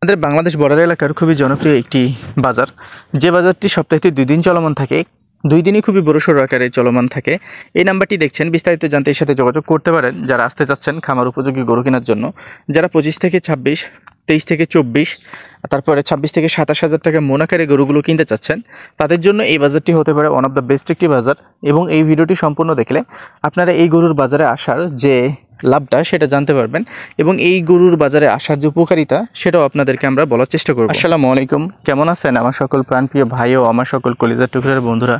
আমাদের বাংলাদেশ বর্ডার এলাকার খুবই জনপ্রিয় একটি বাজার, যে বাজারটি সপ্তাহে 2 দিন চলমান থাকে। 2 দিনই খুবই বড়সড় আকারে চলমান থাকে। এই নাম্বারটি দেখছেন, বিস্তারিত জানতে এর সাথে যোগাযোগ করতে পারেন যারা আসতে চাচ্ছেন খামার উপযোগী গরু কেনার জন্য। যারা 25 থেকে 26, 23 থেকে 24, তারপরে 26 থেকে 27 হাজার টাকা মন আকারে গরুগুলো কিনতে চাচ্ছেন, তাদের জন্য এই বাজারটি হতে পারে ওয়ান অফ দ্য বেস্ট একটি বাজার। এবং এই ভিডিওটি সম্পূর্ণ দেখলে আপনারা এই গরুর বাজারে আসার যে লাভটা সেটা জানতে পারবেন এবং এই গরুর বাজারে আসার যে উপকারিতা সেটাও আপনাদেরকে আমরা বলার চেষ্টা করব। আসসালামু আলাইকুম, কেমন আছেন আমার সকল প্রাণপ্রিয় ভাই ও আমার সকল কলিজার টুকরার বন্ধুরা?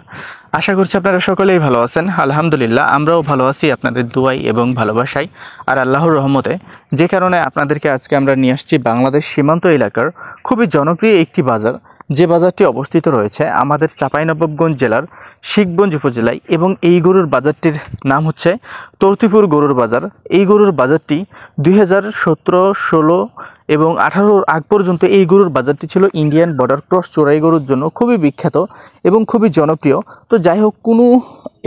আশা করছি আপনারা সকলেই ভালো আছেন। আলহামদুলিল্লাহ, আমরাও ভালো আছি আপনাদের দোয়াই এবং ভালোবাসায় আর আল্লাহর রহমতে। যে কারণে আপনাদেরকে আজকে আমরা নিয়ে আসছি বাংলাদেশ সীমান্ত এলাকার খুবই জনপ্রিয় একটি বাজার, যে বাজারটি অবস্থিত রয়েছে আমাদের চাঁপাইনবাবগঞ্জ জেলার শিখগঞ্জ উপজেলায়। এবং এই গরুর বাজারটির নাম হচ্ছে তর্তিপুর গরুর বাজার। এই গরুর বাজারটি 2017, 16 এবং 18 আগ পর্যন্ত এই গরুর বাজারটি ছিল ইন্ডিয়ান বর্ডার ক্রস চোরাই গরুর জন্য খুবই বিখ্যাত এবং খুবই জনপ্রিয়। তো যাই হোক, কোনো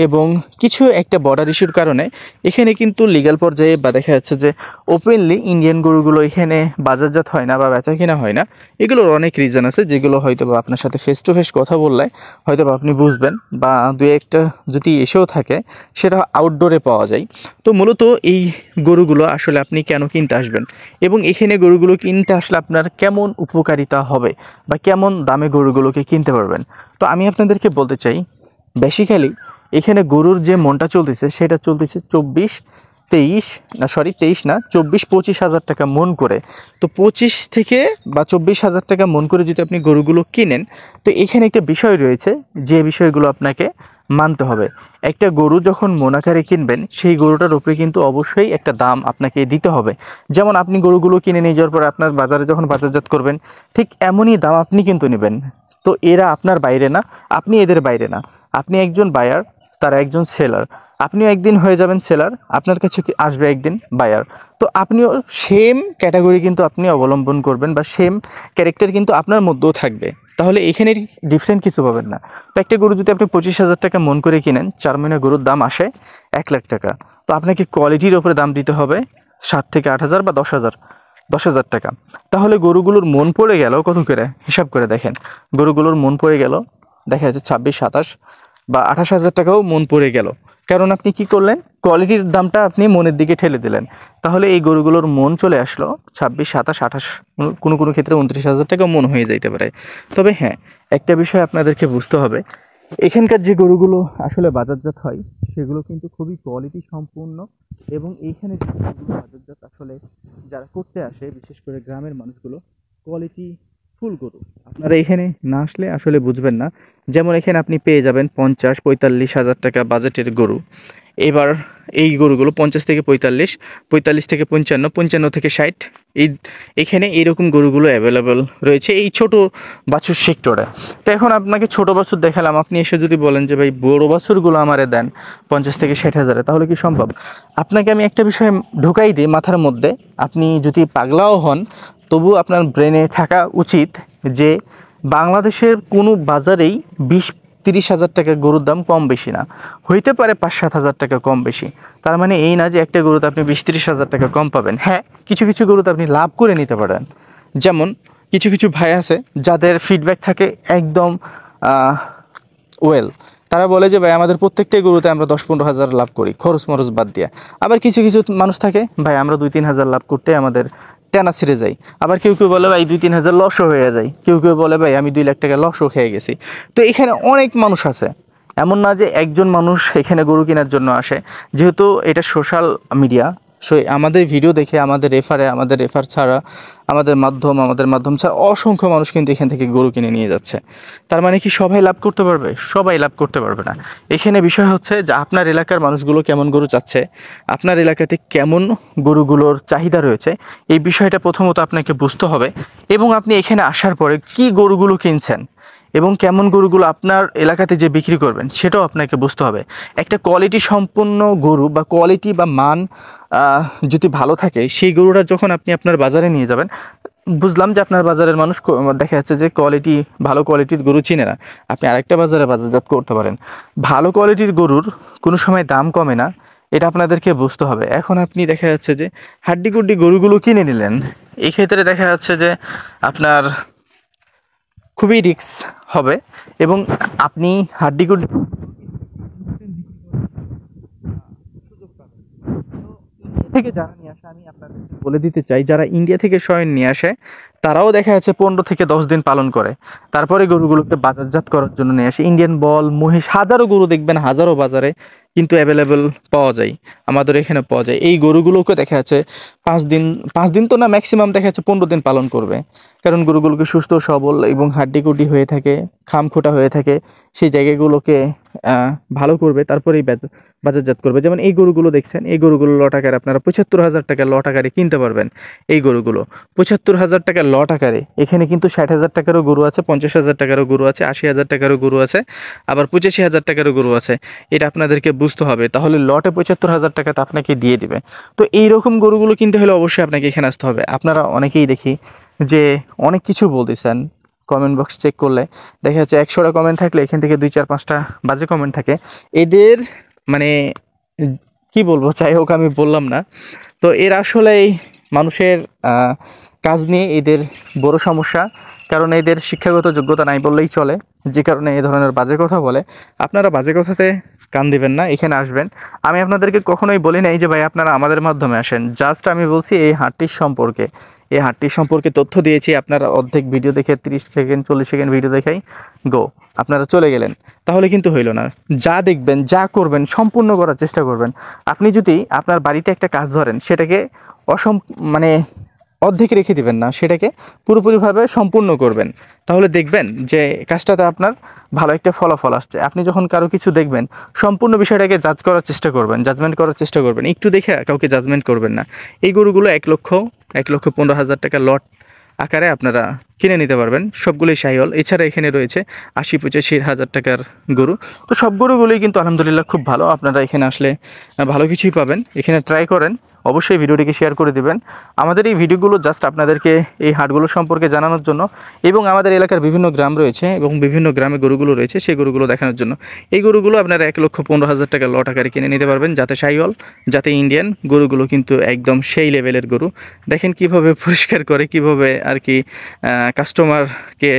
এবং কিছু একটা বর্ডার ইস্যুর কারণে এখানে কিন্তু লিগ্যাল পর্যায়ে বা দেখা যাচ্ছে যে ওপেনলি ইন্ডিয়ান গরুগুলো এখানে বাজারজাত হয় না বা বেচা কিনা হয় না। এগুলোর অনেক রিজন আছে, যেগুলো হয়তো বা আপনার সাথে ফেস টু ফেস কথা বললে হয়তো বা আপনি বুঝবেন, বা দু একটা যদি এসেও থাকে সেটা আউটডোরে পাওয়া যায়। তো মূলত এই গরুগুলো আসলে আপনি কেন কিনতে আসবেন এবং এখানে গরুগুলো কিনতে আসলে আপনার কেমন উপকারিতা হবে বা কেমন দামে গরুগুলোকে কিনতে পারবেন, তো আমি আপনাদেরকে বলতে চাই, বেসিক্যালি এখানে গরুর যে মনটা চলতেছে সেটা চলতেছে 24-25 হাজার টাকা মন করে। তো 25 থেকে বা 24 হাজার টাকা মন করে যদি আপনি গরুগুলো কিনেন, তো এখানে একটা বিষয় রয়েছে যে বিষয়গুলো আপনাকে মানতে হবে। একটা গরু যখন মন আকারে কিনবেন, সেই গরুটার উপরে কিন্তু অবশ্যই একটা দাম আপনাকে দিতে হবে। যেমন আপনি গরুগুলো কিনে নিয়ে যাওয়ার পর আপনার বাজারে যখন বাজারজাত করবেন, ঠিক এমনই দাম আপনি কিন্তু নেবেন। তো এরা আপনার বাইরে না, আপনি এদের বাইরে না। আপনি একজন বায়ার, তারা একজন সেলার। আপনিও একদিন হয়ে যাবেন সেলার, আপনার কাছে আসবে একদিন বায়ার। তো আপনিও সেম ক্যাটাগরি কিন্তু আপনি অবলম্বন করবেন বা সেম ক্যারেক্টার কিন্তু আপনার মধ্যেও থাকবে। তাহলে এখানে ডিফারেন্ট কিছু পাবেন না। তো একটা গরু যদি আপনি 25 হাজার টাকা মন করে কিনেন, 4 মহিনা গরুর দাম আসে 1 লাখ টাকা। তো আপনাকে কোয়ালিটির ওপরে দাম দিতে হবে 7 থেকে 8 হাজার বা 10 হাজার টাকা। তাহলে গরুগুলোর মন পড়ে গেল কত করে? হিসাব করে দেখেন, গরুগুলোর মন পড়ে গেল দেখা যাচ্ছে 26, 27 বা 28 হাজার টাকাও মন পড়ে গেল। কারণ আপনি কি করলেন? কোয়ালিটির দামটা আপনি মনের দিকে ঠেলে দিলেন। তাহলে এই গরুগুলোর মন চলে আসলো 26, 27, 28, কোনো কোনো ক্ষেত্রে 29 হাজার টাকা মন হয়ে যাইতে পারে। তবে হ্যাঁ, একটা বিষয় আপনাদেরকে বুঝতে হবে, এখানকার যে গরুগুলো আসলে বাজারজাত হয় সেগুলো কিন্তু খুবই কোয়ালিটি সম্পূর্ণ। এবং এইখানে যে গরুগুলো বাজারজাত আসলে যারা করতে আসে, বিশেষ করে গ্রামের মানুষগুলো, কোয়ালিটি ফুল গরু। আপনারা এখানে না আসলে আসলে বুঝবেন না। যেমন এখানে আপনি পেয়ে যাবেন 50-45 হাজার টাকা বাজেটের গরু। এবার এই গরুগুলো 50 থেকে 45, 45 থেকে 55, 55 থেকে 60, এখানে এইরকম গরুগুলো অ্যাভেলেবেল রয়েছে এই ছোট বাছুর সেক্টরে। তো এখন আপনাকে ছোট বাছুর দেখালাম, আপনি এসে যদি বলেন যে ভাই বড় বাছুরগুলো আমারে দেন 50 থেকে 60 হাজারে, তাহলে কি সম্ভব? আপনাকে আমি একটা বিষয় ঢুকাই দিই মাথার মধ্যে, আপনি যদি পাগলাও হন তবু আপনার ব্রেনে থাকা উচিত যে বাংলাদেশের কোনো বাজারেই 20-30 হাজার টাকা গরুর দাম কম বেশি না, হইতে পারে 5-7 হাজার টাকা কম বেশি। তার মানে এই না যে একটা গরুতে আপনি 20-30 হাজার টাকা কম পাবেন। হ্যাঁ, কিছু কিছু গরুতে আপনি লাভ করে নিতে পারেন। যেমন কিছু কিছু ভাই আছে যাদের ফিডব্যাক থাকে একদম ওয়েল, তারা বলে যে ভাই আমাদের প্রত্যেকটাই গরুতে আমরা 10-15 হাজার লাভ করি খরচ মরচ বাদ দিয়ে। আবার কিছু কিছু মানুষ থাকে ভাই আমরা 2-3 হাজার লাভ করতে আমাদের টেনা ছিঁড়ে যাই। আবার কেউ কেউ বলে ভাই 2-3 হাজার লসও হয়ে যায়। কেউ কেউ বলে ভাই আমি 2 লাখ টাকা লসও খেয়ে গেছি। তো এখানে অনেক মানুষ আছে, এমন না যে একজন মানুষ এখানে গরু কেনার জন্য আসে। যেহেতু এটা সোশ্যাল মিডিয়া, সো আমাদের ভিডিও দেখে আমাদের রেফার ছাড়া আমাদের মাধ্যম ছাড়া অসংখ্য মানুষ কিন্তু এখান থেকে গরু কিনে নিয়ে যাচ্ছে। তার মানে কি সবাই লাভ করতে পারবে? সবাই লাভ করতে পারবে না। এখানে বিষয় হচ্ছে যে আপনার এলাকার মানুষগুলো কেমন গরু চাচ্ছে, আপনার এলাকাতে কেমন গরুগুলোর চাহিদা রয়েছে, এই বিষয়টা প্রথমত আপনাকে বুঝতে হবে। এবং আপনি এখানে আসার পরে কি গরুগুলো কিনছেন এবং কেমন গরুগুলো আপনার এলাকাতে যে বিক্রি করবেন সেটাও আপনাকে বুঝতে হবে। একটা কোয়ালিটি সম্পন্ন গরু বা কোয়ালিটি বা মান যদি ভালো থাকে, সেই গরুটা যখন আপনি আপনার বাজারে নিয়ে যাবেন, বুঝলাম যে আপনার বাজারের মানুষ দেখা যাচ্ছে যে ভালো কোয়ালিটির গরু চিনে না, আপনি আরেকটা বাজারে বাজারজাত করতে পারেন। ভালো কোয়ালিটির গরুর কোনো সময় দাম কমে না, এটা আপনাদেরকে বুঝতে হবে। এখন আপনি দেখা যাচ্ছে যে হাড্ডিগুড্ডি গরুগুলো কিনে নিলেন, এই ক্ষেত্রে দেখা যাচ্ছে যে আপনার খুবই রিস্ক হবে এবং আপনি হাড্ডিগুলো থেকে যারা নিয়ে আসে, আমি আপনাদেরকে বলে দিতে চাই, যারা ইন্ডিয়া থেকে সয়েন নিয়ে আসে তারাও দেখা যাচ্ছে 15 থেকে 10 দিন পালন করে, তারপরে গরুগুলোকে বাজারজাত করার জন্য নিয়ে আসে। ইন্ডিয়ান বল মহিষ হাজারো গরু দেখবেন, হাজারো বাজারে কিন্তু অ্যাভেলেবেল পাওয়া যায়, আমাদের এখানে পাওয়া যায়। এই গরুগুলোকে দেখা যাচ্ছে 5 দিন, 5 দিন তো না, ম্যাক্সিমাম দেখা যাচ্ছে 15 দিন পালন করবে, কারণ গরুগুলোকে সুস্থ সবল এবং হাড্ডিকুটি হয়ে থাকে, খামখোটা হয়ে থাকে, সেই জায়গাগুলোকে ভালো করবে, তারপরেই বাজারজাত করবে। যেমন এই গরুগুলো দেখছেন, এই গরুগুলো ল টাকার আপনারা 75,000 টাকা ল টাকারে কিনতে পারবেন। এই গরুগুলো 75,000 টাকা ল টাকারে, এখানে কিন্তু 60,000 টাকারও গরু আছে, 50,000 টাকারও গরু আছে, 80,000 টাকারও গরু আছে, আবার 85,000 টাকারও গরু আছে। এটা আপনাদেরকে বুঝতে হবে, তাহলে লটে 75,000 টাকা তো আপনাকে দিয়ে দিবে। তো এইরকম গরুগুলো কিনতে হলে অবশ্যই আপনাকে এখানে আসতে হবে। আপনারা অনেকেই দেখি যে অনেক কিছু বলতেছেন, কমেন্ট বক্স চেক করলে দেখা যাচ্ছে 100টা কমেন্ট থাকলে এখান থেকে 2, 4, 5টা বাজে কমেন্ট থাকে। এদের মানে কি বলবো, যাই হোক আমি বললাম না। তো এর আসলেই মানুষের কাজ নিয়ে এদের বড় সমস্যা, কারণ এদের শিক্ষাগত যোগ্যতা নাই বললেই চলে, যে কারণে এই ধরনের বাজে কথা বলে। আপনারা বাজে কথাতে কান দিবেন না, এখানে আসবেন। আমি আপনাদেরকে কখনোই বলি নাই যে ভাই আপনারা আমাদের মাধ্যমে আসেন, জাস্ট আমি বলছি এই হাটটির সম্পর্কে, এই হাটটির সম্পর্কে তথ্য দিয়েছি। আপনারা অর্ধেক ভিডিও দেখে 30 সেকেন্ড 40 সেকেন্ড ভিডিও দেখাই গো আপনারা চলে গেলেন, তাহলে কিন্তু হইল না। যা দেখবেন, যা করবেন সম্পূর্ণ করার চেষ্টা করবেন। আপনি যদি আপনার বাড়িতে একটা কাজ ধরেন, সেটাকে মানে অর্ধেক রেখে দিবেন না, সেটাকে পুরোপুরিভাবে সম্পূর্ণ করবেন, তাহলে দেখবেন যে কাজটাতে আপনার ভালো একটা ফলাফল আসছে। আপনি যখন কারো কিছু দেখবেন, সম্পূর্ণ বিষয়টাকে জাজ করার চেষ্টা করবেন, জাজমেন্ট করার চেষ্টা করবেন, একটু দেখে কাউকে জাজমেন্ট করবেন না। এই গরুগুলো 1,15,000 টাকা লট আকারে আপনারা কিনে নিতে পারবেন, সবগুলোই শাহিওয়াল। এছাড়া এখানে রয়েছে 80-85 হাজার টাকার গরু। তো সব গরুগুলোই কিন্তু আলহামদুলিল্লাহ খুব ভালো, আপনারা এখানে আসলে ভালো কিছুই পাবেন। এখানে ট্রাই করেন, অবশ্যই ভিডিওটিকে শেয়ার করে দিবেন। আমাদের এই ভিডিওগুলো জাস্ট আপনাদেরকে এই হাটগুলো সম্পর্কে জানানোর জন্য, এবং আমাদের এলাকার বিভিন্ন গ্রাম রয়েছে এবং বিভিন্ন গ্রামে গরুগুলো রয়েছে, সেই গরুগুলো দেখানোর জন্য। এই গরুগুলো আপনারা 1,15,000 টাকা লট আকারে কিনে নিতে পারবেন, যাতে শাহিওয়াল, যাতে ইন্ডিয়ান। গরুগুলো কিন্তু একদম সেই লেভেলের গরু। দেখেন কিভাবে পরিষ্কার করে, কিভাবে আর কি কাস্টমারকে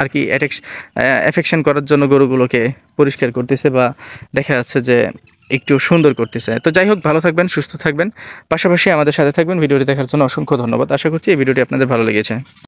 আর কি অ্যাফেকশন করার জন্য গরুগুলোকে পরিষ্কার করতেছে, বা দেখা যাচ্ছে যে একটু সুন্দর করতেছে। তো যাই হোক, ভালো থাকবেন, সুস্থ থাকবেন, পাশাপাশি আমাদের সাথে থাকবেন। ভিডিওটি দেখার জন্য অসংখ্য ধন্যবাদ। আশা করছি এই ভিডিওটি আপনাদের ভালো লেগেছে।